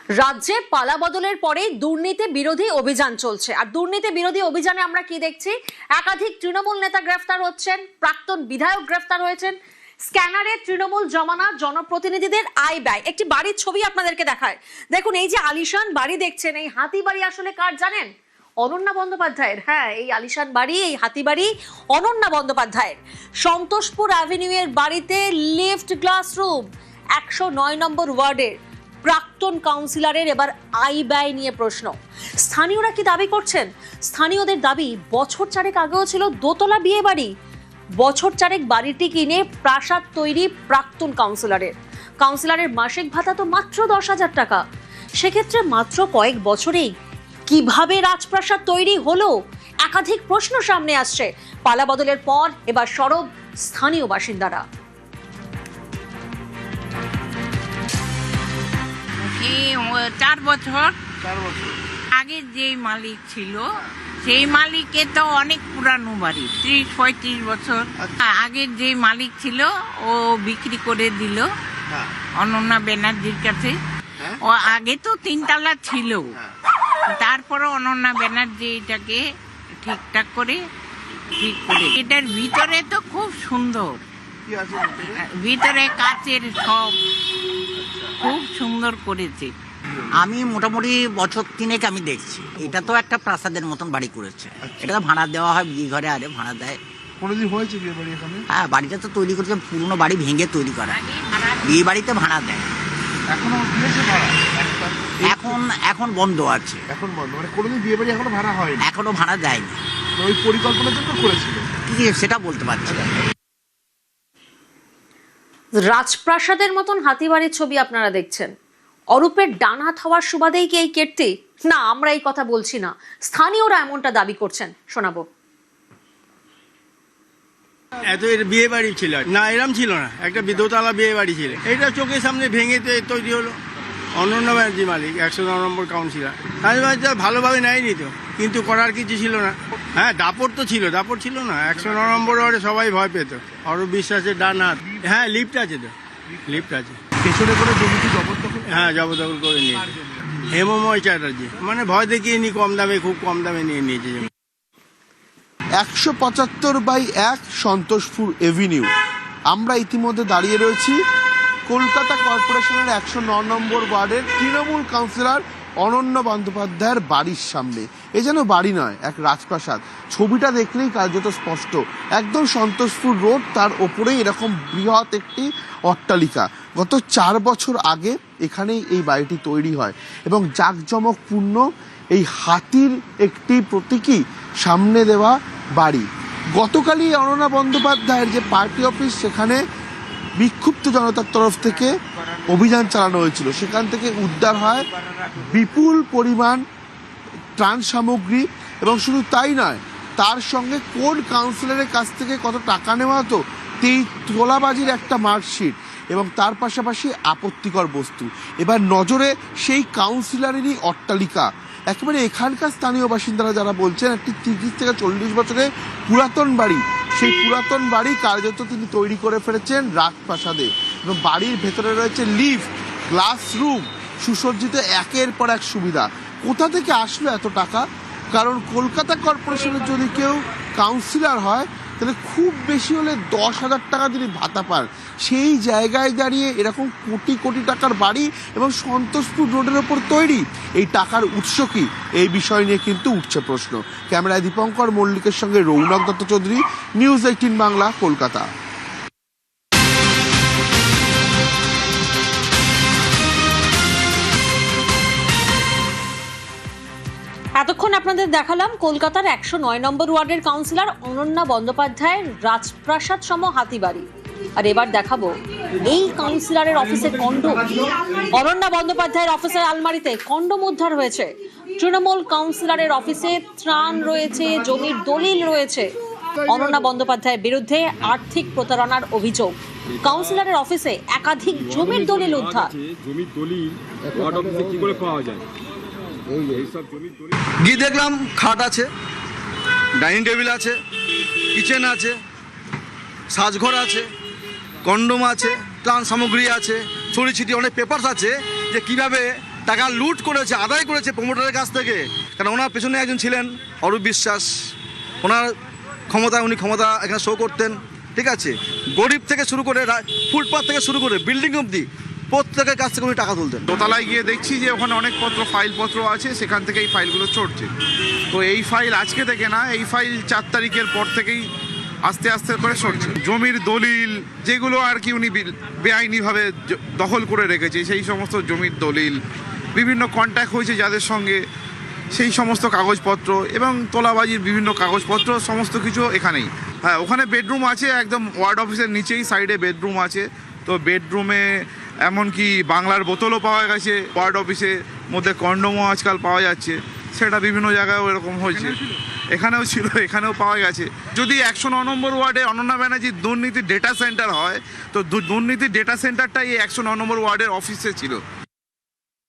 রাজ্যে পালা বদলের পরে দুর্নীতি বিরোধী অভিযান চলছে। আর দুর্নীতি বিরোধী অভিযানে আমরা কি দেখছি? একাধিক তৃণমূল নেতা গ্রেফতার হচ্ছেন, প্রাক্তন বিধায়ক গ্রেফতার হয়েছেন। স্ক্যানারে তৃণমূল জমানা জনপ্রতিনিধিদের আয় ব্যয়, একটি বাড়ির ছবি আপনাদেরকে দেখায়। দেখুন, এই যে আলিশান বাড়ি দেখছেন, এই হাতি বাড়ি আসলে কার জানেন? অনন্যা বন্দ্যোপাধ্যায়ের। হ্যাঁ, এই আলিশান বাড়ি, এই হাতি বাড়ি অনন্যা বন্দ্যোপাধ্যায়ের। সন্তোষপুর অ্যাভিনিউ এর বাড়িতে লিফট গ্লাস রুম। 109 নম্বর ওয়ার্ডের প্রাক্তন কাউন্সিলরের এবার আয় ব্যয় নিয়ে প্রশ্ন। স্থানীয়রা কি দাবি করছেন? স্থানীয়দের দাবি, বছর চারেক আগেও ছিল দোতলা বিয়ে বাড়ি। বছর চারেক বাড়িটি কিনে প্রাসাদ তৈরি প্রাক্তন কাউন্সিলরের মাসিক ভাতা তো মাত্র 10,000 টাকা। সেক্ষেত্রে মাত্র কয়েক বছরেই কিভাবে রাজপ্রাসাদ তৈরি হলো? একাধিক প্রশ্ন সামনে আসছে। পালা বদলের পর এবার সরব স্থানীয় বাসিন্দারা। এই 4 বছর আগে যে মালিক ছিল সেই মালিকে তো অনেক পুরানো বাড়ি, 30-35 বছর আগের যে মালিক ছিল ও বিক্রি করে দিল অনন্যা ব্যানার্জির কাছে। ও আগে তো 3 তলা ছিল, তারপরে অনন্যা ব্যানার্জি এটাকে ঠিকঠাক করে এটার ভিতরে তো খুব সুন্দর, ভিতরে কাচের সব খুব সুন্দর করেছে। আমি মোটামুটি বছর 3 আমি দেখছি। এটা তো একটা প্রাসাদের মতন বাড়ি করেছে। এটা তো ভাড়া দেওয়া হয়, বিয়ে ঘরে আরে ভাড়া দেয়। কোনোদিন হয়েছে বিয়ে বাড়ি এখানে? হ্যাঁ, বাড়িটা তো তৈরি করেছে, পুরনো বাড়ি ভেঙে তৈরি করা। বিয়ে বাড়িতে ভাড়া দেয়। এখনো দিয়েছে ভাড়া? এখন বন্ধ আছে। এখন বন্ধ, মানে কোনোদিন বিয়ে বাড়ি এখনো ভাড়া হয়নি? এখনো ভাড়া দেয়নি। ওই পরিকল্পনার জন্য করেছিল কি সেটা বলতে পারছি না। রাজপ্রাসাদের মতন হাতিবাড়ির ছবি আপনারা দেখছেন। অরূপের ডান হাত হওয়ার সুবাদেই কি এই কীর্তি? না, আমরা এই কথা বলছি না, স্থানীয়রা এমনটা দাবি করছেন। শোনাবো। এত এর বিয়ে বাড়ি ছিল না, এরম ছিল না। একটা দোতলা বিয়ে বাড়ি ছিল, এটা চোখের সামনে ভেঙে তৈরি হলো। অনন্যা ব্যানার্জি মালিক, 109 নম্বর কাউন্সিলর। তাদের ভালোভাবে নেয়নি তো, কিন্তু করার কিছু ছিল না। হ্যাঁ, দাপট ছিল না। 109 নম্বর ওয়ার্ডে সবাই ভয় পেত। অরূপ বিশ্বাসের ডান হাত। হ্যাঁ, লিফট আছে তো, লিফট আছে। পেছনে করে জমিটি জবরদখল? হ্যাঁ, জবরদখল করে নিয়েছে হেমময় চ্যাটার্জি। মানে ভয় দেখিয়ে নি, খুব কম দামে নিয়ে নিয়েছে। 175/1 সন্তোষপুর এভিনিউ। আমরা ইতিমধ্যে দাঁড়িয়ে রয়েছি কলকাতা কর্পোরেশনের 109 নম্বর ওয়ার্ডের তৃণমূল কাউন্সিলর অনন্যা বন্দ্যোপাধ্যায়ের বাড়ির সামনে। এ যেন বাড়ি নয়, এক রাজপ্রাসাদ। ছবিটা দেখলেই কার্যত স্পষ্ট। একদম সন্তোষপুর রোড, তার ওপরেই এরকম বৃহৎ একটি অট্টালিকা। গত 4 বছর আগে এখানেই এই বাড়িটি তৈরি হয় এবং জাঁকজমকপূর্ণ এই হাতির একটি প্রতীকী সামনে দেওয়া বাড়ি। গতকালই অনন্যা বন্দ্যোপাধ্যায়ের যে পার্টি অফিস, সেখানে বিক্ষুব্ধ জনতার তরফ থেকে অভিযান চালানো হয়েছিল। সেখান থেকে উদ্ধার হয় বিপুল পরিমাণ ত্রাণ সামগ্রী এবং শুধু তাই নয়, তার সঙ্গে কোন কাউন্সিলরের কাছ থেকে কত টাকা নেওয়া হতো সেই তোলাবাজির একটা মার্কশিট এবং তার পাশাপাশি আপত্তিকর বস্তু। এবার নজরে সেই কাউন্সিলরেরই অট্টালিকা। একেবারে এখানকার স্থানীয় বাসিন্দারা যারা বলছেন, একটি 30 থেকে 40 বছরের পুরাতন বাড়ি, সেই পুরাতন বাড়ি কার্যত তিনি তৈরি করে ফেলেছেন রাজপ্রাসাদে। এবং বাড়ির ভেতরে রয়েছে লিফট, গ্লাস রুম, সুসজ্জিত একের পর এক সুবিধা। কোথা থেকে আসলো এত টাকা? কারণ কলকাতা কর্পোরেশনের যদি কেউ কাউন্সিলর হয়, তাহলে খুব বেশি হলে 10,000 টাকা তিনি ভাতা পান। সেই জায়গায় দাঁড়িয়ে এরকম কোটি কোটি টাকার বাড়ি এবং সন্তোষপুর রোডের ওপর তৈরি, এই টাকার উৎস কি? এই বিষয় নিয়ে কিন্তু উঠছে প্রশ্ন। ক্যামেরায় দীপঙ্কর মল্লিকের সঙ্গে রৌনক দত্ত চৌধুরী, নিউজ 18 বাংলা, কলকাতা। এতক্ষণ আপনাদের দেখালাম কলকাতার 109 নম্বর ওয়ার্ডের কাউন্সিলর অনন্যা বন্দ্যোপাধ্যায়ের রাজপ্রাসাদ সম হাতিবাড়ি। আর এবার দেখাবো এই কাউন্সিলরের অফিসে কন্ডোম। অনন্যা বন্দ্যোপাধ্যায়ের অফিসের আলমারিতে কন্ডোম উদ্ধার হয়েছে। তৃণমূল কাউন্সিলরের অফিসে ত্রাণ রয়েছে, জমির দলিল রয়েছে। অনন্যা বন্দ্যোপাধ্যায়ের বিরুদ্ধে আর্থিক প্রতারণার অভিযোগ। কাউন্সিলরের অফিসে একাধিক জমির দলিল উদ্ধার। জমির দলিল ওয়ার্ড অফিসে কি করে পাওয়া যায়? গিয়ে দেখলাম খাট আছে, ডাইনিং টেবিল আছে, কিচেন আছে, সাজঘর আছে, কন্ডোম আছে, ত্রাণ সামগ্রী আছে, ছড়ি ছিটি অনেক পেপারস আছে যে কিভাবে টাকা লুট করেছে, আদায় করেছে প্রমোটারের কাছ থেকে। কারণ ওনার পেছনে একজন ছিলেন অরূপ বিশ্বাস, ওনার উনি ক্ষমতা এখানে শো করতেন, ঠিক আছে। গরিব থেকে শুরু করে ফুটপাথ থেকে শুরু করে বিল্ডিং অবধি প্রত্যেকের কাছ থেকে উনি টাকা তুলতেন। দোতলায় গিয়ে দেখছি যে ওখানে অনেক ফাইলপত্র আছে, সেখান থেকে এই ফাইলগুলো চড়ছে। তো এই ফাইল আজকে থেকে না, এই ফাইল 4 তারিখের পর থেকেই আস্তে আস্তে করে সরছে। জমির দলিল যেগুলো আর কি উনি বেআইনিভাবে দখল করে রেখেছে, সেই সমস্ত জমির দলিল, বিভিন্ন কন্ট্যাক্ট হয়েছে যাদের সঙ্গে, সেই সমস্ত কাগজপত্র এবং তোলাবাজির বিভিন্ন কাগজপত্র সমস্ত কিছু এখানেই। হ্যাঁ, ওখানে বেডরুম আছে, একদম ওয়ার্ড অফিসের নিচেই সাইডে বেডরুম আছে। তো বেডরুমে এমনকি বাংলার বোতলও পাওয়া গেছে, ওয়ার্ড অফিসের মধ্যে কন্ডোমও আজকাল পাওয়া যাচ্ছে, সেটা বিভিন্ন জায়গায়ও এরকম হয়েছে। এখানেও ছিল, এখানেও পাওয়া গেছে। যদি 109 নম্বর ওয়ার্ডে অনন্যা ব্যানার্জির দুর্নীতি ডেটা সেন্টার হয়, তো দুর্নীতি ডেটা সেন্টারটাই এই 109 নম্বর ওয়ার্ডের অফিসে ছিল।